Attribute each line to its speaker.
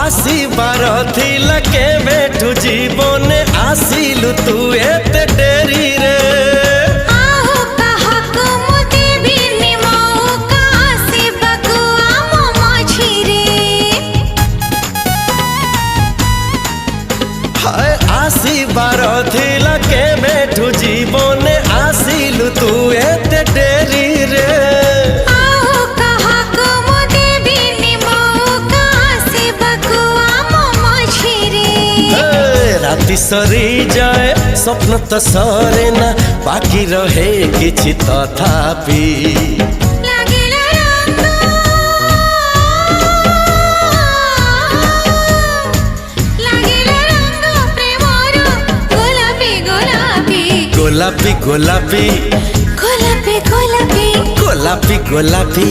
Speaker 1: आसीबार थिला के बेठू जीवने आसिलु तू एते डेरी रे। आसीबार थिला के बेठू जीवने आसिलु तू एते डेरी रे। राति सरी जाए स्वप्न तो सरे ना बाकी रहे किछि तथापि। गोलापी गोलापी गोलापी गोलापी गोलापी गोलापी